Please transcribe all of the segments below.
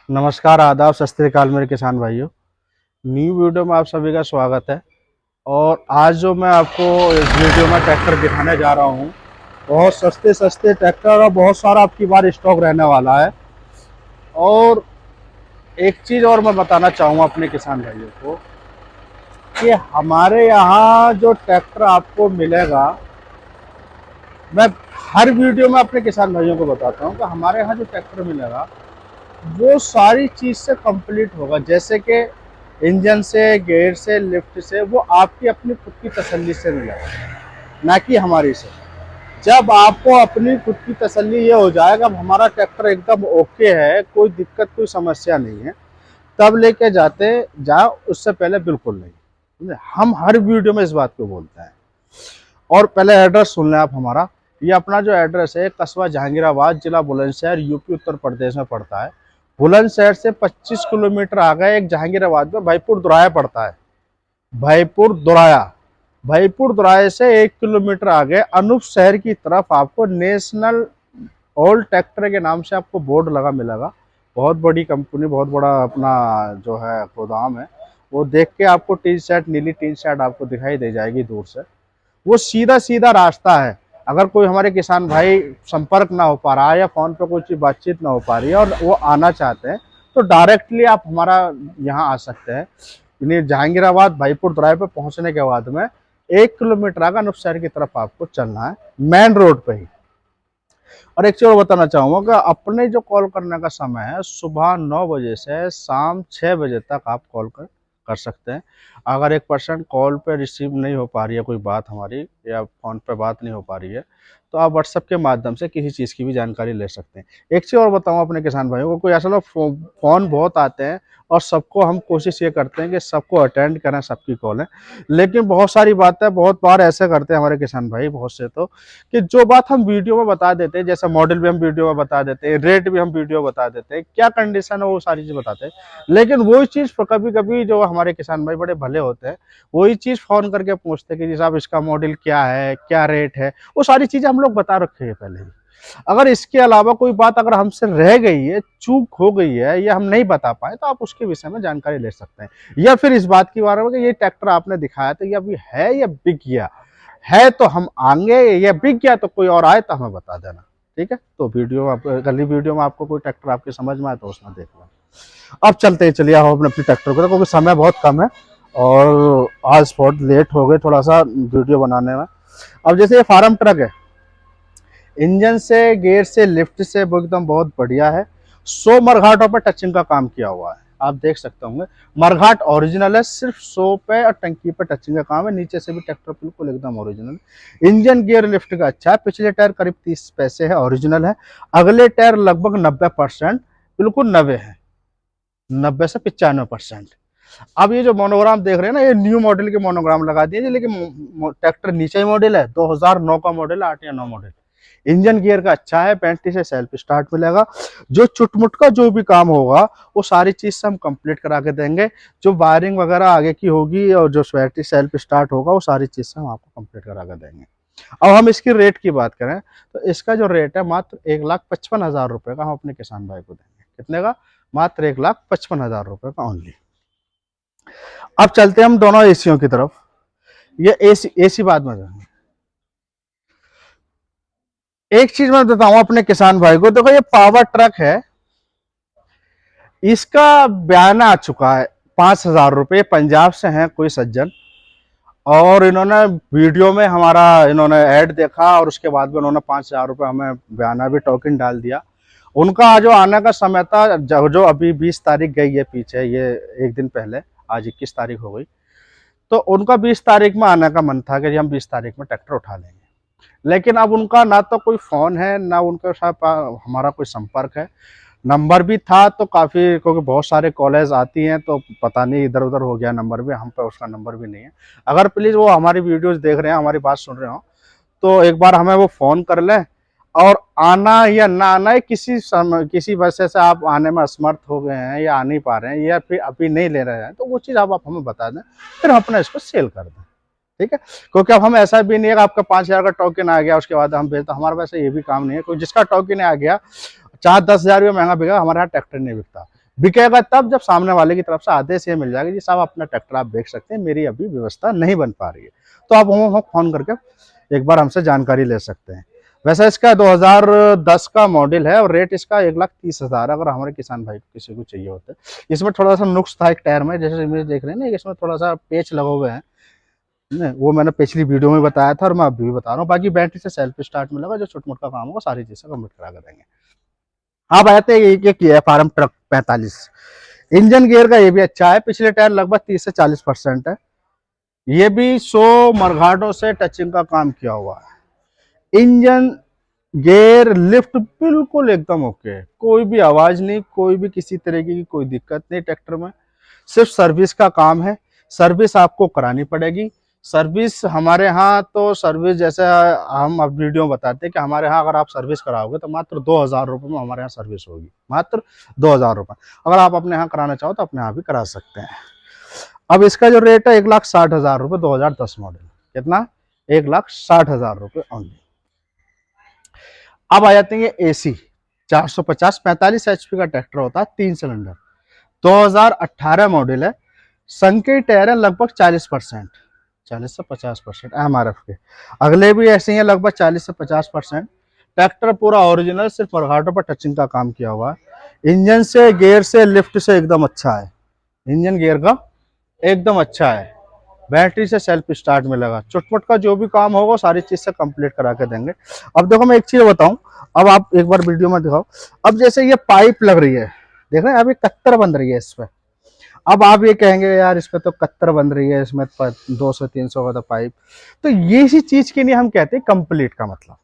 नमस्कार, आदाब, सत श्री अकाल मेरे किसान भाइयों। न्यू वीडियो में आप सभी का स्वागत है। और आज जो मैं आपको इस वीडियो में ट्रैक्टर दिखाने जा रहा हूँ, बहुत सस्ते सस्ते ट्रैक्टर और बहुत सारा आपकी बार स्टॉक रहने वाला है। और एक चीज़ और मैं बताना चाहूँगा अपने किसान भाइयों को कि हमारे यहाँ जो ट्रैक्टर आपको मिलेगा, मैं हर वीडियो में अपने किसान भाइयों को बताता हूँ कि हमारे यहाँ जो ट्रैक्टर मिलेगा वो सारी चीज़ से कंप्लीट होगा। जैसे कि इंजन से, गियर से, लिफ्ट से, वो आपकी अपनी खुद की तसल्ली से मिलेगा, ना कि हमारी से। जब आपको अपनी खुद की तसल्ली ये हो जाएगा अब हमारा ट्रैक्टर एकदम ओके है, कोई दिक्कत कोई समस्या नहीं है, तब लेके जाते जाओ, उससे पहले बिल्कुल नहीं। समझे? हम हर वीडियो में इस बात को बोलते हैं। और पहले एड्रेस सुन लें आप हमारा। ये अपना जो एड्रेस है, कस्बा जहांगीराबाद, जिला बुलंदशहर, यूपी उत्तर प्रदेश में पड़ता है। बुलंदशहर से 25 किलोमीटर आगे एक जहांगीराबाद में भाईपुर दुराया पड़ता है। भाईपुर दुराया, भाईपुर दुराया से 1 किलोमीटर आगे अनूप शहर की तरफ आपको नेशनल ओल्ड ट्रैक्टर के नाम से आपको बोर्ड लगा मिलेगा। बहुत बड़ी कंपनी, बहुत बड़ा अपना जो है गोदाम है। वो देख के आपको टीन शेड, नीली टीन शेड आपको दिखाई दे जाएगी दूर से। वो सीधा सीधा रास्ता है। अगर कोई हमारे किसान भाई संपर्क ना हो पा रहा है या फोन पे कोई बातचीत ना हो पा रही है और वो आना चाहते हैं, तो डायरेक्टली आप हमारा यहाँ आ सकते हैं। यानी जहांगीराबाद भाईपुर द्राय पे पहुंचने के बाद में 1 किलोमीटर आगे अनूप शहर की तरफ आपको चलना है, मेन रोड पे ही। और एक चीज और बताना चाहूंगा कि अपने जो कॉल करने का समय है, सुबह 9 बजे से शाम 6 बजे तक आप कॉल कर सकते हैं। अगर 1% कॉल पे रिसीव नहीं हो पा रही है कोई बात हमारी, या फ़ोन पे बात नहीं हो पा रही है, तो आप व्हाट्सएप के माध्यम से किसी चीज़ की भी जानकारी ले सकते हैं। एक चीज़ और बताऊँ अपने किसान भाइयों को, कोई ऐसा लोग फ़ोन बहुत आते हैं और सबको हम कोशिश ये करते हैं कि सबको अटेंड करें, सबकी कॉलें। लेकिन बहुत सारी बातें बहुत बार ऐसे करते हैं हमारे किसान भाई, बहुत से तो, कि जो बात हम वीडियो में बता देते हैं, जैसे मॉडल भी हम वीडियो में बता देते हैं, रेट भी हम वीडियो बता देते हैं, क्या कंडीशन है वो सारी चीज़ बताते हैं, लेकिन वही चीज़ कभी कभी जो हमारे किसान भाई बड़े भले होते हैं, वही चीज़ फ़ोन करके पूछते हैं कि जी साहब इसका मॉडल क्या है, क्या रेट है। वो सारी चीज़ें हम लोग बता रखे हैं पहले ही। अगर इसके अलावा कोई बात अगर हमसे रह गई है, चूक हो गई है या हम नहीं बता पाए, तो आप उसके विषय में जानकारी ले सकते हैं। या फिर इस बात के बारे में कि ये ट्रैक्टर आपने दिखाया था, ये अभी है या बिक गया है, तो हम आएंगे, या बिक गया तो कोई और आए तो हमें बता देना। ठीक है, तो वीडियो अगली वीडियो में आपको कोई ट्रैक्टर आपकी समझ में आए तो उसमें देख लो। अब चलते हैं, चलिए हम अपने ट्रैक्टर को, क्योंकि समय बहुत कम है और आज बहुत लेट हो गए थोड़ा सा वीडियो बनाने में। अब जैसे ये फार्म ट्रक है, इंजन से, गियर से, लिफ्ट से वो एकदम बहुत बढ़िया है। 100 मरघाटों पर टचिंग का काम किया हुआ है, आप देख सकते होंगे। मरघाट ओरिजिनल है, सिर्फ 100 पे और टंकी पे टचिंग का काम है। नीचे से भी ट्रैक्टर बिल्कुल एकदम ओरिजिनल। इंजन गियर लिफ्ट का अच्छा है। पिछले टायर करीब 30 पैसे है, ओरिजिनल है। अगले टायर लगभग 90% बिल्कुल नवे है, 90 से 95%। अब ये जो मोनोग्राम देख रहे हैं ना, ये न्यू मॉडल के मोनोग्राम लगा दिए, लेकिन ट्रैक्टर नीचे ही मॉडल है, 2009 का मॉडल है, 8 या 9 मॉडल। इंजन गियर का अच्छा है, 35 से सेल्फ स्टार्ट मिलेगा। जो चुटमुट का जो भी काम होगा वो सारी चीज से हम कंप्लीट करा के देंगे। जो वायरिंग वगैरह आगे की होगी और जो बैटरी सेल्फ स्टार्ट होगा वो सारी चीज से हम आपको कंप्लीट करा के देंगे। अब हम इसकी रेट की बात करें तो इसका जो रेट है मात्र 1,55,000 का हम अपने किसान भाई को देंगे। कितने का? मात्र 1,55,000 का ओनली। अब चलते हैं हम दोनों एसियों की तरफ। ये एसी एसी बाद में जाएंगे। एक चीज मैं बताऊं अपने किसान भाई को, देखो ये पावर ट्रक है, इसका बयान आ चुका है 5,000 रुपये। पंजाब से हैं कोई सज्जन, और इन्होंने वीडियो में हमारा इन्होंने ऐड देखा और उसके बाद में उन्होंने 5,000 रुपये हमें बयाना भी टोकन डाल दिया। उनका जो आने का समय था, जो अभी 20 तारीख गई है पीछे, ये एक दिन पहले, आज 21 तारीख हो गई, तो उनका 20 तारीख में आने का मन था कि हम 20 तारीख में ट्रैक्टर उठा लेंगे। लेकिन अब उनका ना तो कोई फ़ोन है, ना उनके साथ हमारा कोई संपर्क है। नंबर भी था तो काफ़ी, क्योंकि बहुत सारे कॉलेज आती हैं तो पता नहीं इधर उधर हो गया नंबर भी, हम पे उसका नंबर भी नहीं है। अगर प्लीज़ वो हमारी वीडियोस देख रहे हैं, हमारी बात सुन रहे हो, तो एक बार हमें वो फ़ोन कर लें। और आना या ना आना, किसी वजह से आप आने में असमर्थ हो गए हैं या आ नहीं पा रहे हैं या फिर अभी नहीं ले रहे हैं, तो वो चीज़ आप हमें बता दें, फिर हम अपना इसको सेल कर दें। ठीक है, क्योंकि अब हम ऐसा भी नहीं है कि आपका 5,000 का टोकन आ गया उसके बाद हम भेजते, हमारे पास ये भी काम नहीं है। कोई जिसका टोकन आ गया, चाहे 10,000 रुपये महंगा बिका, हमारे यहाँ ट्रैक्टर नहीं बिकता। बिकेगा तब जब सामने वाले की तरफ से आदेश ये मिल जाएगा जी साहब अपना ट्रैक्टर आप बेच सकते हैं, मेरी अभी व्यवस्था नहीं बन पा रही है, तो आप हम फोन करके एक बार हमसे जानकारी ले सकते हैं। वैसे इसका 2010 का मॉडल है और रेट इसका 1,30,000 अगर हमारे किसान भाई किसी को चाहिए होता है। इसमें थोड़ा सा नुक्स था एक टायर में, जैसे इमेज देख रहे हैं ना, इसमें थोड़ा सा पेच लगे हुए हैं, वो मैंने पिछली वीडियो में बताया था और मैं अभी भी बता रहा हूँ। बाकी बैटरी से सेल्फ स्टार्ट मिलेगा, जो छोटा मोटा काम होगा सारी चीजें कंप्लीट करा कर देंगे। अब आते हैं एक ये फार्म ट्रक 45, इंजन गियर का ये भी अच्छा है, पिछले टायर लगभग 30 से 40% है, ये भी 100 मरघाटों से टचिंग का काम किया हुआ है। इंजन गियर लिफ्ट बिल्कुल एकदम ओके है, कोई भी आवाज नहीं, कोई भी किसी तरीके की कोई दिक्कत नहीं ट्रैक्टर में। सिर्फ सर्विस का काम है, सर्विस आपको करानी पड़ेगी। सर्विस हमारे यहाँ तो सर्विस जैसे हम अब वीडियो में बताते हैं कि हमारे यहाँ अगर आप सर्विस कराओगे तो मात्र 2,000 रुपये में हमारे यहाँ सर्विस होगी, मात्र 2,000 रुपये। अगर आप अपने यहाँ कराना चाहो तो अपने यहाँ भी करा सकते हैं। अब इसका जो रेट है 1,60,000 रुपये, 2010 मॉडल, कितना, 1,60,000 रुपये ओनली। अब आ जाते हैं ये एसी 450 45 एचपी का ट्रैक्टर होता है, 3 सिलेंडर, 2018 मॉडल है, संके टायर है लगभग 40%, 40 से 50% एमआरएफ के, अगले भी ऐसे ही है लगभग 40 से 50%। ट्रैक्टर पूरा ओरिजिनल, सिर्फ मरघाटों पर टचिंग का काम किया हुआ है। इंजन से, गियर से, लिफ्ट से एकदम अच्छा है, इंजन गियर का एकदम अच्छा है। बैटरी से सेल्फ स्टार्ट मिलेगा, चुटपुट का जो भी काम होगा सारी चीज से कंप्लीट करा के देंगे। अब देखो मैं एक चीज बताऊं, अब आप एक बार वीडियो में दिखाओ, अब जैसे ये पाइप लग रही है, देख रहे हैं अभी कत्तर बन रही है इस पे, अब आप ये कहेंगे यार इस पे तो कत्तर बन रही है, इसमें 200-300 का तो पाइप, तो ये सी चीज के लिए हम कहते हैं कंप्लीट का मतलब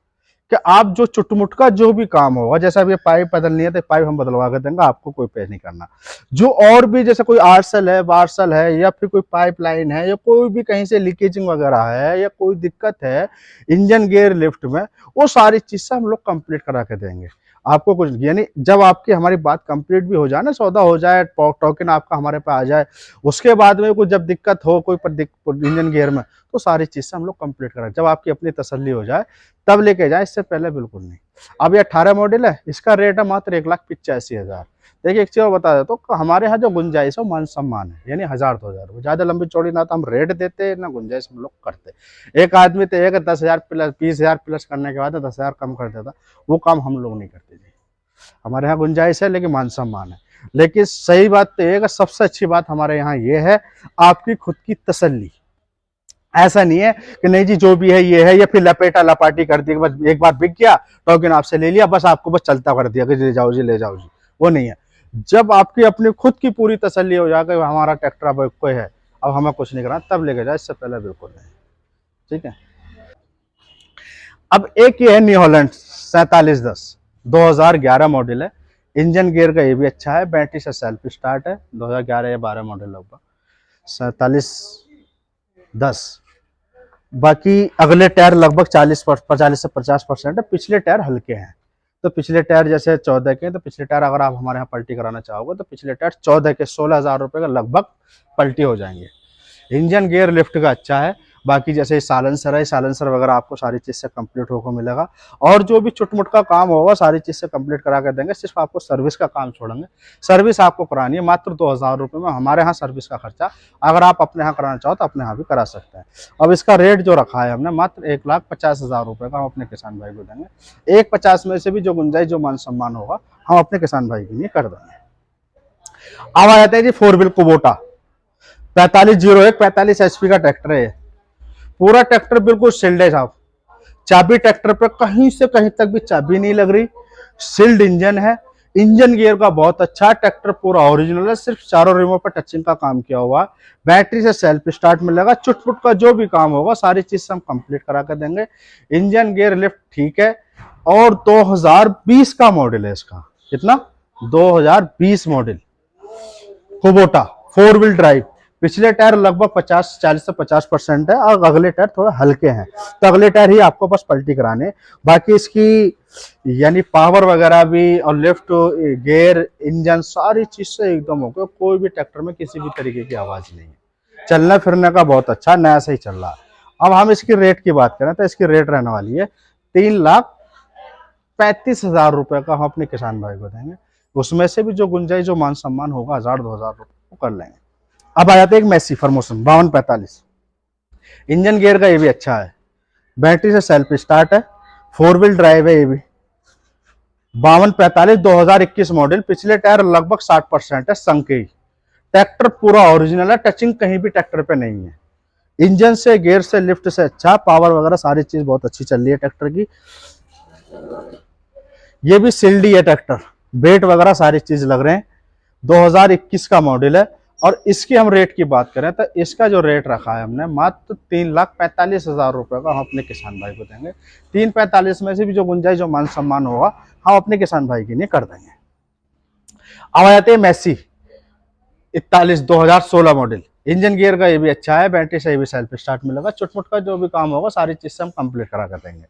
कि आप जो चुटमुट का जो भी काम होगा, जैसे अब ये पाइप बदलनी है तो पाइप हम बदलवा के देंगे, आपको कोई पे नहीं करना। जो और भी जैसे कोई आरसल है, वारसल है, या फिर कोई पाइपलाइन है, या कोई भी कहीं से लीकेजिंग वगैरह है, या कोई दिक्कत है इंजन गियर लिफ्ट में, वो सारी चीज से हम लोग कंप्लीट करा के देंगे आपको। कुछ यानी जब आपकी हमारी बात कंप्लीट भी हो जाए ना, सौदा हो जाए, टोकन आपका हमारे पास आ जाए, उसके बाद में कुछ जब दिक्कत हो कोई इंजन गियर में, तो सारी चीज से हम लोग कंप्लीट करें। जब आपकी अपनी तसल्ली हो जाए तब लेके जाए, इससे पहले बिल्कुल नहीं। अब ये 18 मॉडल है, इसका रेट है मात्र 1,85,000। देखिए एक चीज बता देता हूँ, तो हमारे यहाँ जो गुंजाइश है मान सम्मान है, यानी 1,000-2,000, ज्यादा लंबी चौड़ी ना तो हम रेट देते ना गुंजाइश हम लोग करते। एक आदमी तो एक 10,000 प्लस 20,000 प्लस करने के बाद 10,000 कम कर देता, वो काम हम लोग नहीं करते जी। हमारे यहाँ गुंजाइश है लेकिन मान सम्मान है। लेकिन सही बात तो ये, सबसे अच्छी बात हमारे यहाँ ये है आपकी खुद की तसल्ली। ऐसा नहीं है कि नहीं जी जो भी है ये है, या फिर लपेटा लपाटी कर दी, बस एक बार बिक गया टोकन आपसे ले लिया, बस आपको बस चलता कर दिया कि ले जाओ जी ले जाओ जी, वो नहीं है। जब आपकी अपनी खुद की पूरी तसल्ली हो जाएगी हमारा ट्रैक्टर अब कोई है, अब हमें कुछ नहीं करना, तब लेके जाए, इससे पहले बिल्कुल नहीं। ठीक है। अब एक ये है न्यू हॉलैंड 4710, 2011 मॉडल है, इंजन गियर का ये भी अच्छा है, बैटरी से सेल्फ स्टार्ट है, 2011 या 12 मॉडल लगभग, 4710। बाकी अगले टायर लगभग 40 से 50% है, पिछले टायर हल्के हैं। तो पिछले टायर जैसे 14 के, तो पिछले टायर अगर आप हमारे यहाँ पलटी कराना चाहोगे तो पिछले टायर 14 के 16,000 रुपये का लगभग पलटी हो जाएंगे। इंजन गियर लिफ्ट का अच्छा है। बाकी जैसे साइलेंसर है, साइलेंसर वगैरह आपको सारी चीज से कंप्लीट होकर मिलेगा, और जो भी चुटमुट का काम होगा सारी चीज से कंप्लीट करा कर देंगे। सिर्फ आपको सर्विस का काम छोड़ेंगे, सर्विस आपको करानी है मात्र 2,000 रुपये में, हमारे यहाँ सर्विस का खर्चा अगर आप अपने यहाँ कराना चाहो तो अपने यहाँ भी करा सकते हैं। अब इसका रेट जो रखा है हमने मात्र 1,50,000 रुपये का हम अपने किसान भाई को देंगे। 1,50 में से भी जो गुंजाइश जो मान सम्मान होगा हम अपने किसान भाई के लिए कर देंगे। अब आ जाते हैं जी 4 व्हील कुबोटा 4501, 45 एचपी का ट्रैक्टर है। पूरा ट्रैक्टर बिल्कुल सील्ड है साहब, चाबी ट्रैक्टर पे कहीं से कहीं तक भी चाबी नहीं लग रही, सील्ड इंजन है, इंजन गियर का बहुत अच्छा, ट्रैक्टर पूरा ओरिजिनल है, सिर्फ चारों रिमोट पर टचिंग का काम किया हुआ है, बैटरी से सेल्फ स्टार्ट मिलेगा, चुटपुट का जो भी काम होगा सारी चीज से हम कंप्लीट करा कर देंगे। इंजन गियर लिफ्ट ठीक है, और 2020 का मॉडल है इसका, कितना, 2020 मॉडल कुबोटा 4 व्हील ड्राइव। पिछले टायर लगभग 40 से 50% है, और अगले टायर थोड़ा हल्के हैं, तो अगले टायर ही आपको बस पलटी कराने। बाकी इसकी यानी पावर वगैरह भी, और लिफ्ट, गियर, इंजन सारी चीज से एकदम हो गया, कोई भी ट्रैक्टर में किसी भी तरीके की आवाज नहीं है, चलने फिरने का बहुत अच्छा, नया से ही चल रहा है। अब हम इसकी रेट की बात करें तो इसकी रेट रहने वाली है 3,35,000 रुपए का हम अपने किसान भाई को देंगे। उसमें से भी जो गुंजाइश जो मान सम्मान होगा 1000-2000 रुपये वो कर लेंगे। अब आ जाते हैं एक मैसी फॉर्मूसन 5245। इंजन गियर का ये भी अच्छा है, बैटरी से सेल्फ स्टार्ट है, 4 व्हील ड्राइव है ये भी। 5245 2021 मॉडल, पिछले टायर लगभग 60% है, संके। ट्रैक्टर पूरा ओरिजिनल है, टचिंग कहीं भी ट्रैक्टर पे नहीं है। इंजन से, गियर से, लिफ्ट से अच्छा, पावर वगैरह सारी चीज बहुत अच्छी चल रही है ट्रैक्टर की। ये भी सिल्डी है ट्रैक्टर, वेट वगैरह सारी चीज लग रहे हैं। 2021 का मॉडल है। और इसकी हम रेट की बात करें तो इसका जो रेट रखा है हमने मात्र 3,45,000 रुपए का हम अपने किसान भाई को देंगे। 3,45 में से भी जो गुंजाइश जो मान सम्मान होगा हम अपने किसान भाई के लिए कर देंगे। अब आ जाते हैं मैसी 41 2016 मॉडल। इंजन गियर का ये भी अच्छा है, बैटरी से ये भी सेल्फ स्टार्ट मिलेगा। चुटमुट का जो भी काम होगा सारी चीज से हम कंप्लीट करा कर देंगे।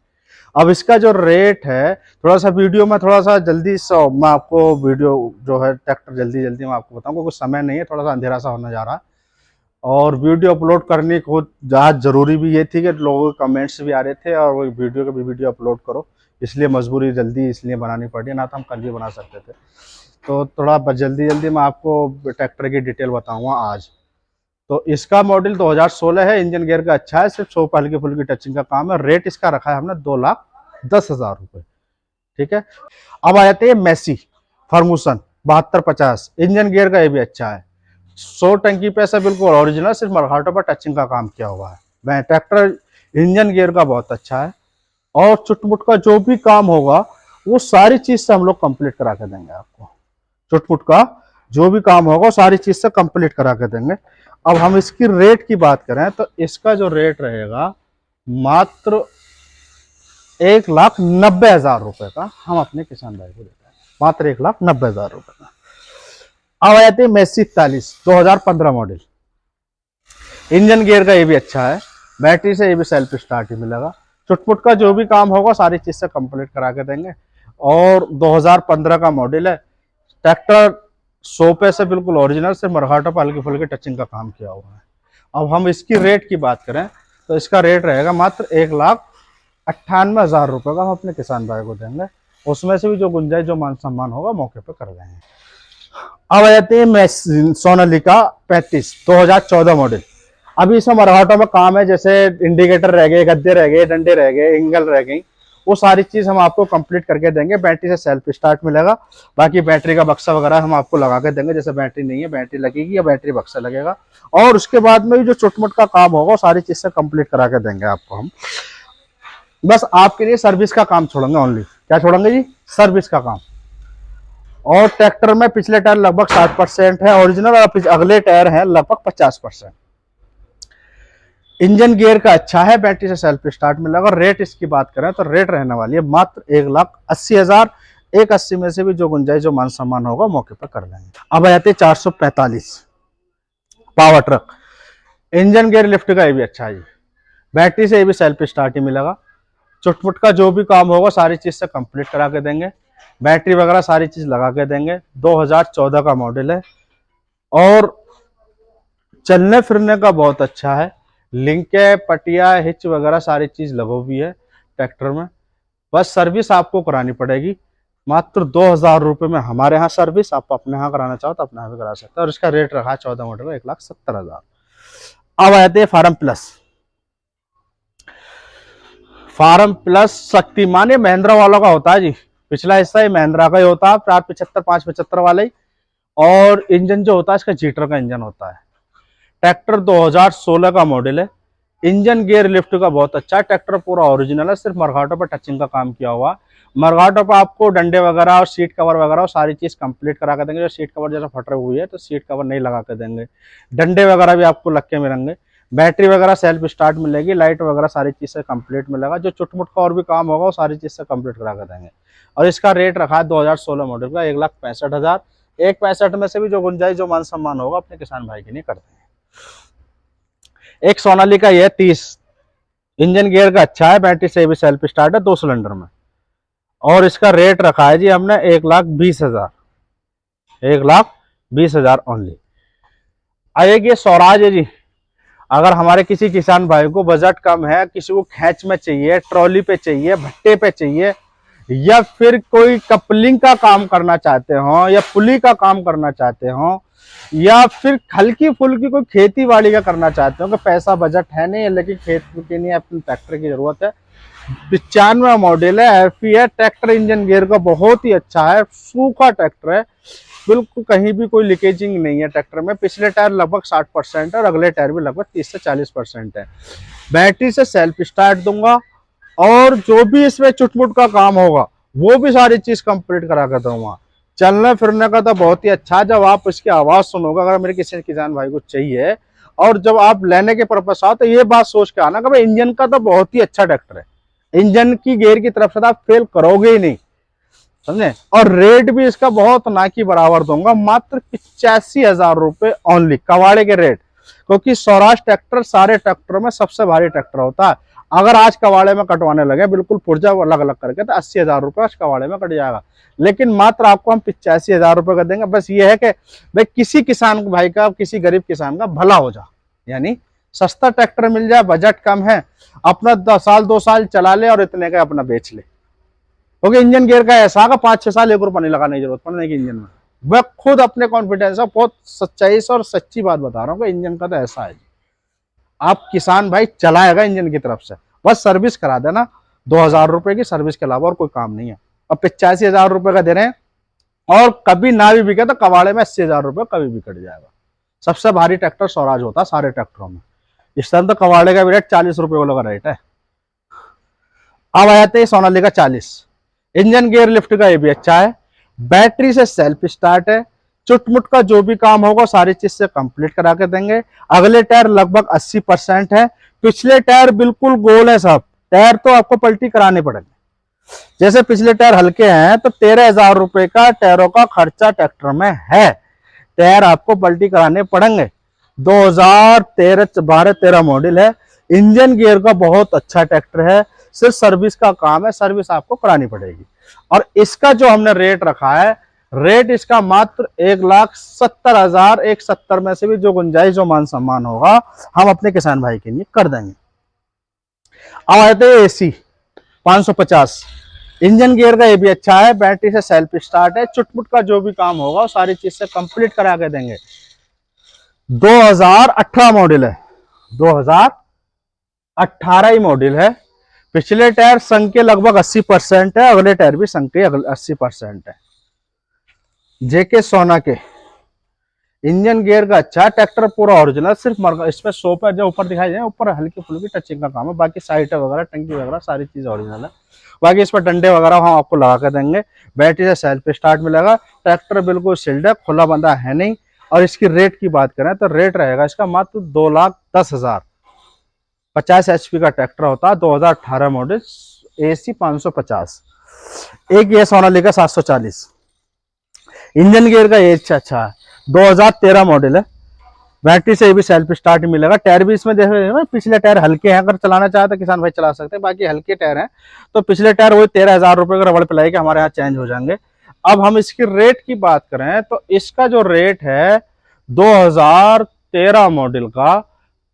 अब इसका जो रेट है, थोड़ा सा वीडियो में थोड़ा सा जल्दी मैं आपको वीडियो जो है ट्रैक्टर जल्दी जल्दी मैं आपको बताऊंगा, कुछ समय नहीं है, थोड़ा सा अंधेरा सा होने जा रहा है। और वीडियो अपलोड करने को ज़्यादा जरूरी भी ये थी कि लोगों के कमेंट्स भी आ रहे थे और वो वीडियो का भी वीडियो अपलोड करो, इसलिए मजबूरी जल्दी इसलिए बनानी पड़ी, ना तो हम कल भी बना सकते थे। तो थोड़ा जल्दी जल्दी मैं आपको ट्रैक्टर की डिटेल बताऊंगा आज। तो इसका मॉडल 2016 है, इंजन गियर का अच्छा है, सिर्फ 100 हल्की फुल्की टचिंग का काम है। रेट इसका रखा है हमने 2,10,000 रुपये। ठीक है। अब आ जाते हैं मैसी फॉर्मूसन 7250। इंजन गियर का ये भी अच्छा है, 100 टंकी पैसा बिल्कुल ओरिजिनल, सिर्फ मरघाटों पर टचिंग का काम किया हुआ है। ट्रैक्टर इंजन गियर का बहुत अच्छा है और चुटमुट का जो भी काम होगा वो सारी चीज से हम लोग कंप्लीट करा के देंगे आपको। चुटमुट का जो भी काम होगा सारी चीज से कंप्लीट करा के देंगे। अब हम इसकी रेट की बात करें तो इसका जो रेट रहेगा मात्र 1,90,000 रुपए का हम अपने किसान भाई को देते हैं, मात्र 1,90,000 रुपए का। अब आ जाते हैं मैसी 41 2015 मॉडल। इंजन गियर का ये भी अच्छा है, बैटरी से ये भी सेल्फ स्टार्ट ही मिलेगा। चुटपुट का जो भी काम होगा सारी चीज से कंप्लीट करा के देंगे। और 2015 का मॉडल है। ट्रैक्टर 100 पे से बिल्कुल ओरिजिनल, से मरघाटों पर हल्की फुल्की टचिंग का काम किया हुआ है। अब हम इसकी रेट की बात करें तो इसका रेट रहेगा मात्र 1,98,000 रुपए का हम अपने किसान भाई को देंगे। उसमें से भी जो गुंजाइश जो मान सम्मान होगा मौके पर कर देंगे। अब आ जाते हैं सोनालिका 35 2014 मॉडल। अभी इसमें मरघाटों में काम है, जैसे इंडिकेटर रह गए, गद्दे रह गए, डंडे रह गए, एंगल रह गई, वो सारी चीज हम आपको कंप्लीट करके देंगे। बैटरी से सेल्फ स्टार्ट मिलेगा, बाकी बैटरी का बक्सा वगैरह हम आपको लगा के देंगे। जैसे बैटरी नहीं है बैटरी लगेगी या बैटरी बक्सा लगेगा। और उसके बाद में भी जो चुटमुट का काम होगा सारी चीज से कंप्लीट करा के देंगे आपको हम। बस आपके लिए सर्विस का काम छोड़ेंगे ओनली। क्या छोड़ेंगे जी? सर्विस का काम। और ट्रैक्टर में पिछले टायर लगभग 60% है ओरिजिनल और अगले टायर है लगभग 50%। इंजन गियर का अच्छा है, बैटरी से सेल्फ स्टार्ट मिलेगा। रेट इसकी बात करें तो रेट रहने वाली है मात्र 1,80,000। 1,80 में से भी जो गुंजाइश जो मान सम्मान होगा मौके पर कर लेंगे। अब आ जाते हैं 445 power truck. Engine gear lift का ये भी अच्छा है जी, बैटरी से ये भी सेल्फ स्टार्ट ही मिलेगा। चुटपुट का जो भी काम होगा सारी चीज से कंप्लीट करा के देंगे। बैटरी वगैरह सारी चीज लगा के देंगे। 2014 का मॉडल है और चलने फिरने का बहुत अच्छा है। लिंक है, पटिया, हिच वगैरह सारी चीज लगो भी है ट्रैक्टर में। बस सर्विस आपको करानी पड़ेगी मात्र 2,000 रुपए में। हमारे यहाँ सर्विस आप अपने यहाँ कराना चाहो तो अपने यहाँ भी करा सकते हैं। और इसका रेट रखा है 14 मॉडल का 1,70,000। अब आ जाते हैं farm plus. Farm plus Shaktimaan, ये महिंद्रा वालों का होता है जी, पिछला हिस्सा ये महिंद्रा का ही होता है, 475 575 वाला ही। और इंजन जो होता है इसका जीटर का इंजन होता है। ट्रैक्टर 2016 का मॉडल है। इंजन गियर लिफ्ट का बहुत अच्छा है। ट्रैक्टर पूरा ओरिजिनल है, सिर्फ मरघाटों पर टचिंग का काम किया हुआ। मरघाटों पर आपको डंडे वगैरह और सीट कवर वगैरह सारी चीज कंप्लीट करा कर देंगे। जो सीट कवर जैसा फट रही हुई है तो सीट कवर नहीं लगा कर देंगे। डंडे वगैरह भी आपको लग के मिलेंगे। बैटरी वगैरह सेल्फ स्टार्ट मिलेगी। लाइट वगैरह सारी चीज से कंप्लीट मिलेगा। जो चुटमुट का और भी काम होगा वो सारी चीज से कंप्लीट करा कर देंगे। और इसका रेट रखा है 2016 मॉडल का 1,65,000। 1,65 में से भी जो गुंजाइश जो मान सम्मान होगा अपने किसान भाई के लिए कर देंगे। एक सोनालिका ये 30, इंजन गियर का अच्छा है, बैटरी से भी सेल्फ स्टार्ट है 2 सिलेंडर में। और इसका रेट रखा है जी हमने 1,20,000। 1,20,000 ओनली। एक ये स्वराज है जी, अगर हमारे किसी किसान भाई को बजट कम है, किसी को खैच में चाहिए, ट्रॉली पे चाहिए, भट्टे पे चाहिए, या फिर कोई कपलिंग का काम करना चाहते हो, या पुली का काम करना चाहते हो, या फिर हल्की फुल्की कोई खेती बाड़ी का करना चाहते हो कि पैसा बजट है नहीं लेकिन खेत के लिए अपने ट्रैक्टर की जरूरत है, 95 मॉडल है, एफई है, ट्रैक्टर इंजन गियर का बहुत ही अच्छा है, सूखा ट्रैक्टर है, बिल्कुल कहीं भी कोई लीकेजिंग नहीं है ट्रैक्टर में। पिछले टायर लगभग 60% है और अगले टायर भी लगभग 30 से 40% है। बैटरी से सेल्फ स्टार्ट दूंगा और जो भी इसमें चुटमुट का काम होगा वो भी सारी चीज कंप्लीट करा कर दूंगा। चलने फिरने का तो बहुत ही अच्छा, जब आप इसकी आवाज सुनोगे, अगर मेरे किसी किसान भाई को चाहिए और जब आप लेने के पर्पस आओ तो ये बात सोच के आना कि भाई इंजन का तो बहुत ही अच्छा ट्रैक्टर है, इंजन की गियर की तरफ से आप फेल करोगे ही नहीं, समझे। और रेट भी इसका बहुत ना की बराबर दूंगा, मात्र 85,000 रुपए ओनली कवाड़े के रेट, क्योंकि स्वराज ट्रैक्टर सारे ट्रैक्टरों में सबसे भारी ट्रैक्टर होता है। अगर आज कवाड़े में कटवाने लगे बिल्कुल पुर्जा अलग अलग करके तो 80,000 रुपए आज कवाड़े में कट जाएगा, लेकिन मात्र आपको हम 85,000 रुपए का देंगे। बस ये है कि भाई किसी किसान भाई का, किसी गरीब किसान का भला हो जाए, यानी सस्ता ट्रैक्टर मिल जाए, बजट कम है, अपना 10 साल 2 साल चला ले और इतने का अपना बेच ले। क्योंकि इंजन गियर का ऐसा का 5-6 साल 1 रुपया नहीं लगाने की जरूरत पड़ने की इंजन में। मैं खुद अपने कॉन्फिडेंस से बहुत सच्चाई से और सच्ची बात बता रहा हूँ कि इंजन का तो ऐसा है, आप किसान भाई चलाएगा इंजन की तरफ से, बस सर्विस करा देना, 2,000 रुपए की सर्विस के अलावा और कोई काम नहीं है। और 85,000 रुपए का दे रहे हैं, और कभी ना भी बिके तो कबाड़े में 80,000 रुपए कभी भी कट जाएगा। सबसे भारी ट्रैक्टर स्वराज होता है सारे ट्रैक्टरों में, इस टाइम तो कबाड़े का भी रेट 40 रुपए वाला रेट है। अब आया थे सोनालिका 40, इंजन गियर लिफ्ट का ये भी अच्छा है, बैटरी से सेल्फ स्टार्ट है, चुटमुट का जो भी काम होगा सारी चीज से कंप्लीट करा के देंगे। अगले टायर लगभग 80% है, पिछले टायर बिल्कुल गोल है साहब, टायर तो आपको पलटी कराने पड़ेंगे। जैसे पिछले टायर हल्के हैं तो 13,000 रुपए का टायरों का खर्चा ट्रैक्टर में है, टायर आपको पलटी कराने पड़ेंगे। 2013 मॉडल है, इंजन गियर का बहुत अच्छा ट्रैक्टर है, सिर्फ सर्विस का काम है, सर्विस आपको करानी पड़ेगी। और इसका जो हमने रेट रखा है, रेट इसका मात्र 1,70,000, 1,70 में से भी जो गुंजाइश जो मान सम्मान होगा हम अपने किसान भाई के लिए कर देंगे। अब आते हैं एसी 550, इंजन गियर का ये भी अच्छा है, बैटरी से सेल्फ स्टार्ट है, चुटमुट का जो भी काम होगा सारी चीज से कंप्लीट करा के देंगे। 2018 मॉडल है, 2018 ही मॉडल है, पिछले टायर संख्या लगभग 80% है, अगले टायर भी संख्या 80% है। जेके सोना के इंजन गियर का अच्छा, ट्रैक्टर पूरा ओरिजिनल, सिर्फ इसमें सोप है जो ऊपर दिखाई दे, ऊपर हल्की फुल्की टचिंग का काम है, बाकी साइड वगैरह टंकी वगैरह सारी चीज ओरिजिनल है। बाकी इस पर डंडे वगैरह हम आपको लगा कर देंगे, बैटरी से सेल्फ स्टार्ट मिलेगा, ट्रैक्टर बिल्कुल सील्ड है, खुला बंदा है नहीं। और इसकी रेट की बात करें तो रेट रहेगा इसका मात्र 2,10,000, 50 HP का ट्रैक्टर होता है, 2018 मॉडल, AC 550। एक ये सोनालिका 740, इंजन गियर का ये अच्छा है, 2013 मॉडल है, बैटरी से भी सेल्फ स्टार्ट मिलेगा, टायर भी इसमें देख रहे हैं पिछले टायर हल्के हैं, अगर चलाना चाहे तो किसान भाई चला सकते हैं, बाकी हल्के टायर हैं। तो पिछले टायर वही 13,000 रुपए का रबड़ पिलाई के हमारे यहाँ चेंज हो जाएंगे। अब हम इसकी रेट की बात करें तो इसका जो रेट है 2013 मॉडल का,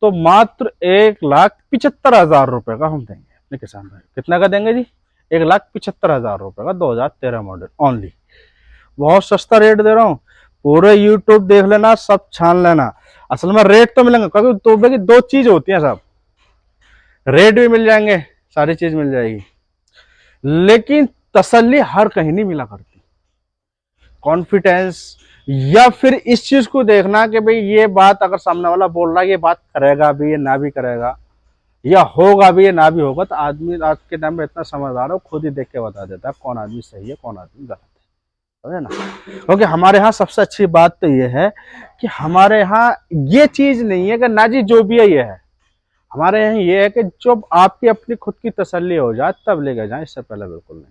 तो मात्र 1,75,000 रुपए का हम देंगे अपने किसान भाई। कितना का देंगे जी? 1,75,000 रुपए का 2013 मॉडल ओनली। बहुत सस्ता रेट दे रहा हूँ, पूरे यूट्यूब देख लेना, सब छान लेना। असल में रेट तो मिलेंगे, क्योंकि तोबे की 2 चीज होती है साहब, रेट भी मिल जाएंगे, सारी चीज मिल जाएगी, लेकिन तसल्ली हर कहीं नहीं मिला करती। कॉन्फिडेंस या फिर इस चीज को देखना कि भाई ये बात अगर सामने वाला बोल रहा है ये बात करेगा भी, ये ना भी करेगा, या होगा भी, ये ना भी होगा, तो आदमी आज के टाइम में इतना समझदार है, खुद ही देख के बता देता है कौन आदमी सही है कौन आदमी गलत है, समझे ना। क्योंकि हमारे यहाँ सबसे अच्छी बात तो ये है कि हमारे यहाँ ये चीज नहीं है कि ना जी जो भी है ये है, हमारे यहाँ ये है कि जब आपकी अपनी खुद की तसल्ली हो जाए तब लेके जाए, इससे पहले बिल्कुल नहीं।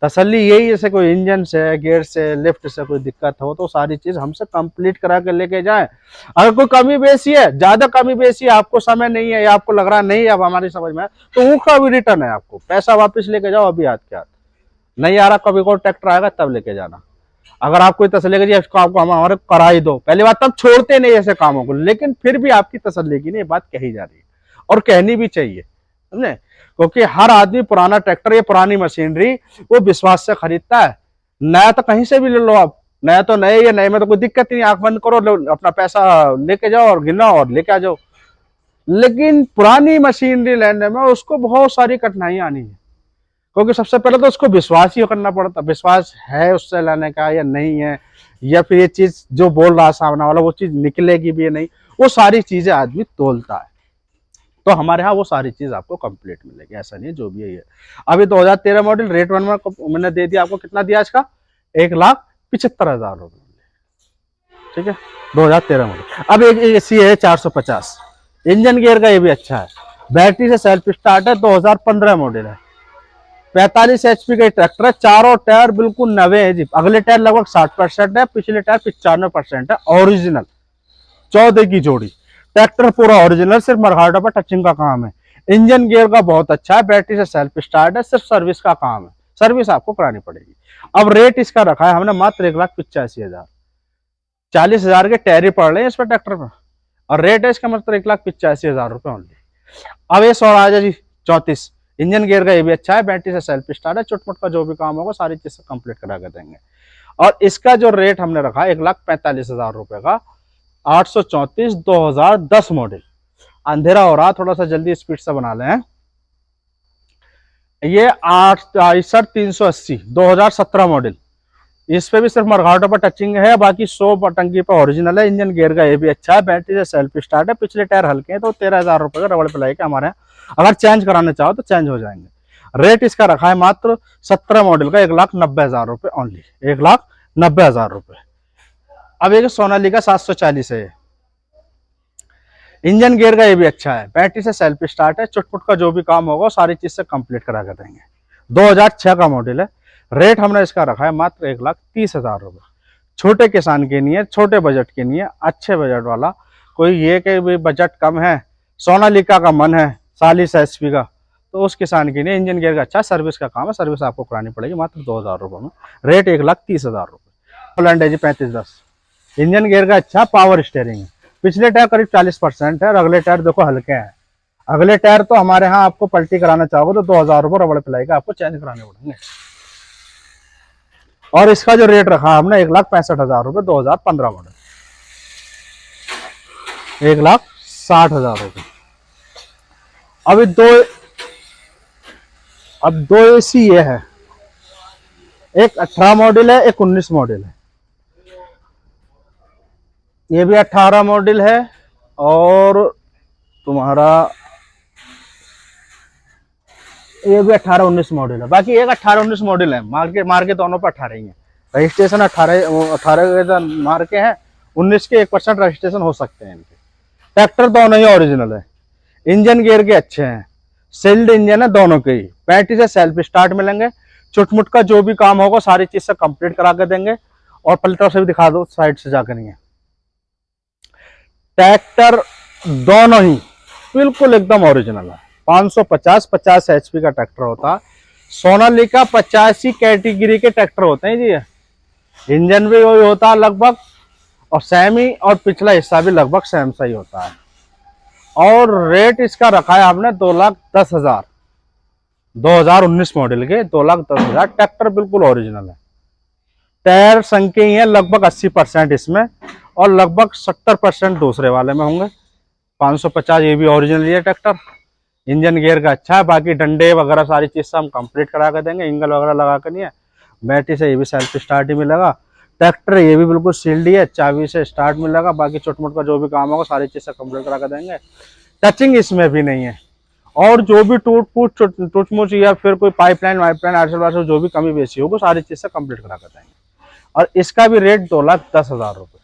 तसल्ली यही, जैसे कोई इंजन से, गियर से, लिफ्ट से कोई दिक्कत हो तो सारी चीज हमसे कंप्लीट करा के लेके जाए। अगर कोई कमी बेसी है, ज्यादा कमी बेसी है, आपको समय नहीं है या आपको लग रहा नहीं है अब हमारी समझ में, तो उसका भी रिटर्न है, आपको पैसा वापस लेके जाओ अभी हाथ के हाथ। नहीं आ रहा, कभी कोई ट्रैक्टर आएगा तब लेके जाना। अगर आपको तसल्ली की इसको आपको हमारे करा ही दो, पहली बात तब छोड़ते नहीं ऐसे कामों को, लेकिन फिर भी आपकी तसल्ली की नहीं बात कही जा रही है और कहनी भी चाहिए, समझे। क्योंकि हर आदमी पुराना ट्रैक्टर, ये पुरानी मशीनरी वो विश्वास से खरीदता है। नया तो कहीं से भी ले लो आप, नया तो नए, या नए में तो कोई दिक्कत नहीं, आंख बंद करो, अपना पैसा लेके जाओ और गिनो और लेके आ जाओ। लेकिन पुरानी मशीनरी लेने में उसको बहुत सारी कठिनाइयां आनी है, क्योंकि सबसे पहले तो उसको विश्वास ही करना पड़ता, विश्वास है उससे लेने का या नहीं है, या फिर ये चीज जो बोल रहा सामने वाला वो चीज निकलेगी भी या नहीं, वो सारी चीजें आदमी तोलता है। तो हमारे यहाँ वो सारी चीज आपको कंप्लीट मिलेगी, ऐसा नहीं है जो भी है। अभी 2013 मॉडल रेट वन में मैंने दे दिया आपको, कितना दिया इसका, 1,75,000 रुपये, ठीक है, 2013 मॉडल। अब एक एसी है 450, इंजन गियर का ये भी अच्छा है, बैटरी से सेल्फ स्टार्ट है, 2015 मॉडल है, 45 HP का ट्रैक्टर है, चारों टायर बिल्कुल नवे हैं जी। अगले टायर लगभग 60% है, पिछले टायर 95% है, ओरिजिनल 14 की जोड़ी। ट्रैक्टर पूरा ओरिजिनल, सिर्फ मरघाटा पर टचिंग का काम है। इंजन गियर का बहुत अच्छा है, बैटरी से सेल्फ स्टार्ट है, सिर्फ सर्विस का काम है, सर्विस आपको करानी पड़ेगी। अब रेट इसका रखा है हमने मात्र 1,85,000, 40,000 के टैरिफ पड़ रहे हैं इस पर ट्रैक्टर पर, और रेट है इसका मात्र 1,85,000 रुपये ओनली। अब ये स्वराज जी 34, इंजन गियर का ये भी अच्छा है, बैटरी से सेल्फ स्टार्ट है, चुटमुट का जो भी काम होगा सारी चीज से कंप्लीट करा के देंगे। और इसका जो रेट हमने रखा है 1,45,000 रुपए का, 834 2010 मॉडल। अंधेरा हो रहा, थोड़ा सा जल्दी स्पीड से बना लें। ये 86380 2017 मॉडल, इस पे भी सिर्फ मरघाटों पर टचिंग है, बाकी 100 टंकी पर ओरिजिनल है। इंजन गियर का ये भी अच्छा है, बैटरी से सेल्फ स्टार्ट है, पिछले टायर हल्के हैं, तो 13,000 रुपए का रबड़ पिलाई के हमारे यहाँ अगर चेंज कराना चाहो तो चेंज हो जाएंगे। रेट इसका रखा है मात्र 17 मॉडल का 1,90,000 रुपए ओनली, 1,90,000 रुपए। अब एक सोनालिका 740 है, इंजन गियर का ये भी अच्छा है, बैटरी से सेल्फ स्टार्ट है, चुटपुट का जो भी काम होगा सारी चीज से कंप्लीट करा कर देंगे। 2006 का मॉडल है। रेट हमने इसका रखा है मात्र 1,30,000 रुपए। छोटे किसान के लिए, छोटे बजट के लिए, अच्छे बजट वाला, कोई ये कि भी बजट कम है, सोनालिका का मन है 40 HP का, तो उस किसान के लिए इंजन गियर का अच्छा, सर्विस का काम है, सर्विस आपको करानी पड़ेगी मात्र 2,000 रुपये में। रेट 1,30,000 रुपये। होलैंड है जी 3510, इंजन गियर का अच्छा, पावर स्टीयरिंग है, पिछले टायर करीब 40% है और अगले टायर देखो हल्के हैं। अगले टायर तो हमारे यहाँ आपको पलटी कराना चाहोगे तो 2,000 रुपये रबड़ पिलाई का आपको चेंज कराने पड़ेंगे। और इसका जो रेट रखा हमने 1,65,000 रुपये, 2015 मॉडल, 1,60,000 रुपये। अब दो एसी ये है, एक 18 मॉडल है, एक 19 मॉडल है। ये भी 18 मॉडल है और तुम्हारा ये भी 18-19 मॉडल है। बाकी एक 18-19 मॉडल है, मार के दोनों पर 18 ही है। रजिस्ट्रेशन 18 मार के हैं, 19 के 1% रजिस्ट्रेशन हो सकते हैं इनके। ट्रैक्टर दोनों ही ओरिजिनल है, इंजन गियर के अच्छे हैं, सील्ड इंजन है दोनों के ही, बैटरी से सेल्फ स्टार्ट मिलेंगे, चुटमुट का जो भी काम होगा सारी चीज से कंप्लीट करा के देंगे। और पलटा से भी दिखा दो साइड से जाकर, नहीं है ट्रैक्टर दोनों ही बिल्कुल एकदम ओरिजिनल है। 550 HP का ट्रैक्टर होता है, सोनालिका 85 कैटेगरी के ट्रैक्टर होते हैं जी। इंजन भी वही होता है लगभग, और सेमी और पिछला हिस्सा भी लगभग सेम सा ही होता है। और रेट इसका रखा है आपने 2,10,000, 2019 मॉडल के 2,10,000। ट्रैक्टर बिल्कुल ओरिजिनल है, टायर संख्या ही है लगभग 80% इसमें, और लगभग 70% दूसरे वाले में होंगे। 550 ये भी ओरिजिनल है ट्रैक्टर, इंजन गियर का अच्छा है, बाकी डंडे वगैरह सारी चीज से हम कंप्लीट करा कर देंगे, इंगल वगैरह लगा कर नहीं है। बैटरी से ये भी सेल्फ स्टार्ट ही मिलेगा, ट्रैक्टर ये भी बिल्कुल सील्ड ही है, चाबी से स्टार्ट मिलेगा, बाकी छोट-मोट का जो भी काम होगा सारी चीज से कंप्लीट करा कर देंगे। टचिंग इसमें भी नहीं है, और जो भी टूट मुच या फिर कोई पाइपलाइन वाइपलाइन आर्सल वार्सल जो भी कमी बेसी होगी सारी चीज से कंप्लीट करा कर देंगे। और इसका भी रेट 2,10,000 रुपये।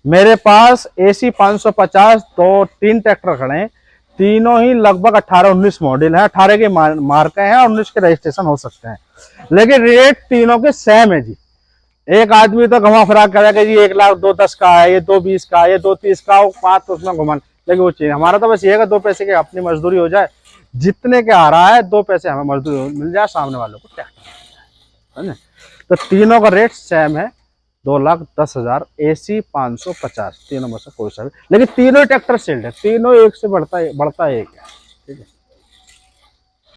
मेरे पास AC 550 तीन ट्रैक्टर खड़े हैं, तीनों ही लगभग 18-19 मॉडल है, 18 के मार्के हैं और 19 के रजिस्ट्रेशन हो सकते हैं, लेकिन रेट तीनों के सेम है जी। एक आदमी तो घुमा फिरा करेगा जी 1,02,10 का है, ये 2,20 का है, ये 2,30 का, वो 5 तो उसमें घुमा, लेकिन वो चाहिए हमारा तो बस ये है 2 पैसे की अपनी मजदूरी हो जाए, जितने के आ रहा है 2 पैसे हमें मजदूरी मिल जाए, सामने वालों को ट्रैक्टर। तो तीनों का रेट सेम है, 2,10,000, AC 550, तीनों में से कोई सा भी, लेकिन तीनों ट्रैक्टर सील्ड है, तीनों एक से बढ़ता एक है, ठीक है।